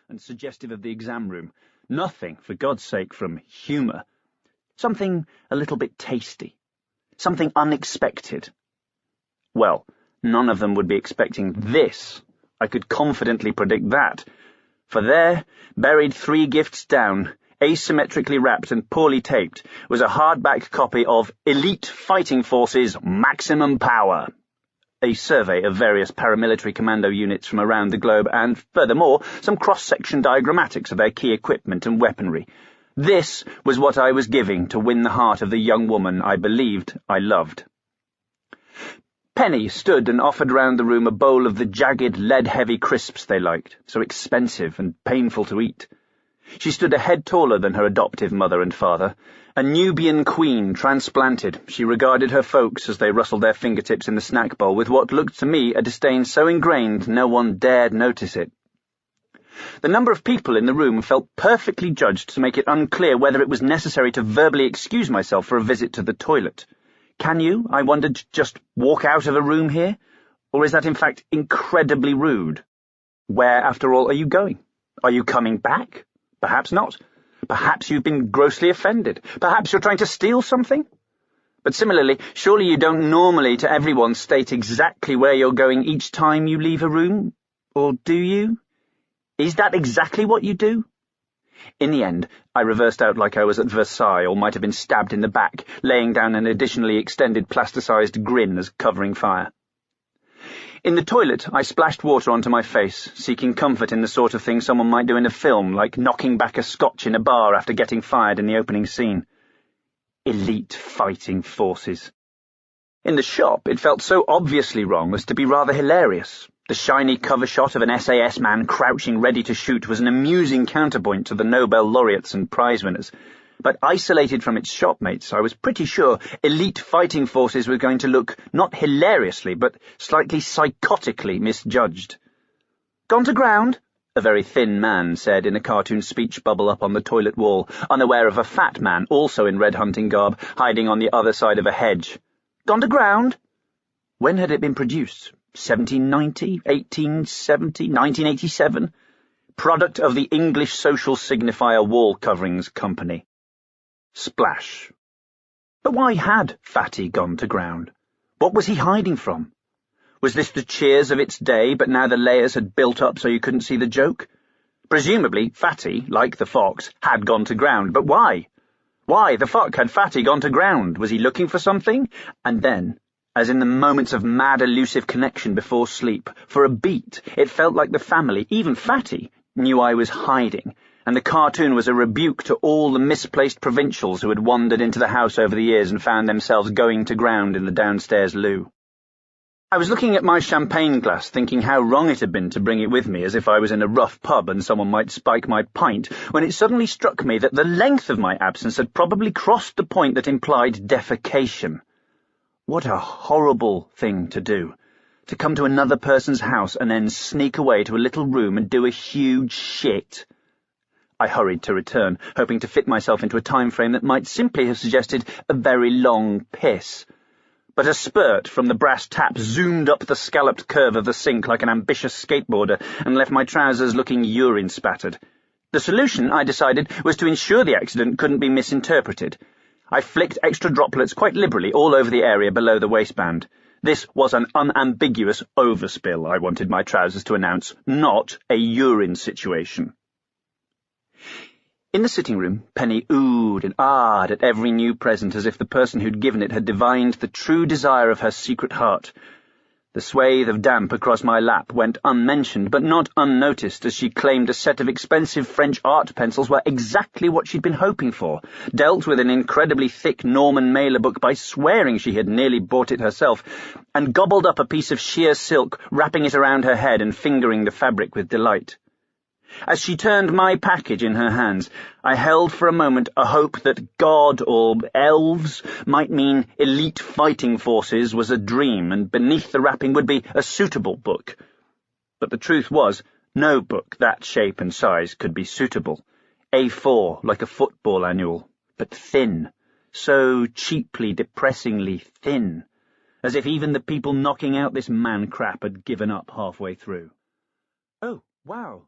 and suggestive of the exam room. Nothing, for God's sake, from humour. Something a little bit tasty. Something unexpected. Well, none of them would be expecting this. I could confidently predict that. For there, buried 3 gifts down, asymmetrically wrapped and poorly taped, was a hardback copy of Elite Fighting Forces Maximum Power, a survey of various paramilitary commando units from around the globe, and, furthermore, some cross-section diagrammatics of their key equipment and weaponry. This was what I was giving to win the heart of the young woman I believed I loved. Penny stood and offered round the room a bowl of the jagged, lead-heavy crisps they liked, so expensive and painful to eat. She stood a head taller than her adoptive mother and father. A Nubian queen transplanted, she regarded her folks as they rustled their fingertips in the snack bowl with what looked to me a disdain so ingrained no one dared notice it. The number of people in the room felt perfectly judged to make it unclear whether it was necessary to verbally excuse myself for a visit to the toilet. Can you, I wondered, just walk out of a room here? Or is that in fact incredibly rude? Where, after all, are you going? Are you coming back? Perhaps not. Perhaps you've been grossly offended. Perhaps you're trying to steal something? But similarly, surely you don't normally to everyone state exactly where you're going each time you leave a room? Or do you? Is that exactly what you do? In the end, I reversed out like I was at Versailles or might have been stabbed in the back, laying down an additionally extended plasticized grin as covering fire. In the toilet, I splashed water onto my face, seeking comfort in the sort of thing someone might do in a film, like knocking back a scotch in a bar after getting fired in the opening scene. Elite Fighting Forces. In the shop, it felt so obviously wrong as to be rather hilarious. The shiny cover shot of an SAS man crouching ready to shoot was an amusing counterpoint to the Nobel laureates and prize winners. But isolated from its shopmates, I was pretty sure Elite Fighting Forces were going to look not hilariously, but slightly psychotically misjudged. "Gone to ground?" a very thin man said in a cartoon speech bubble up on the toilet wall, unaware of a fat man, also in red hunting garb, hiding on the other side of a hedge. "Gone to ground?" When had it been produced? 1790, 1870, 1987? Product of the English social signifier Wall Coverings Company. Splash. But why had Fatty gone to ground? What was he hiding from? Was this the cheers of its day, but now the layers had built up so you couldn't see the joke? Presumably, Fatty, like the fox, had gone to ground, but why? Why the fuck had Fatty gone to ground? Was he looking for something? And then, as in the moments of mad elusive connection before sleep, for a beat, it felt like the family, even Fatty, knew I was hiding, and the cartoon was a rebuke to all the misplaced provincials who had wandered into the house over the years and found themselves going to ground in the downstairs loo. I was looking at my champagne glass, thinking how wrong it had been to bring it with me, as if I was in a rough pub and someone might spike my pint, when it suddenly struck me that the length of my absence had probably crossed the point that implied defecation. What a horrible thing to do, to come to another person's house and then sneak away to a little room and do a huge shit. I hurried to return, hoping to fit myself into a time frame that might simply have suggested a very long piss. But a spurt from the brass tap zoomed up the scalloped curve of the sink like an ambitious skateboarder and left my trousers looking urine-spattered. The solution, I decided, was to ensure the accident couldn't be misinterpreted. I flicked extra droplets quite liberally all over the area below the waistband. This was an unambiguous overspill, I wanted my trousers to announce, not a urine situation. In the sitting room, Penny oohed and ahed at every new present as if the person who'd given it had divined the true desire of her secret heart. The swathe of damp across my lap went unmentioned, but not unnoticed, as she claimed a set of expensive French art pencils were exactly what she'd been hoping for, dealt with an incredibly thick Norman Mailer book by swearing she had nearly bought it herself, and gobbled up a piece of sheer silk, wrapping it around her head and fingering the fabric with delight. As she turned my package in her hands, I held for a moment a hope that God or elves might mean Elite Fighting Forces was a dream, and beneath the wrapping would be a suitable book. But the truth was, no book that shape and size could be suitable. A4, like a football annual, but thin, so cheaply, depressingly thin, as if even the people knocking out this man crap had given up halfway through. Oh, wow.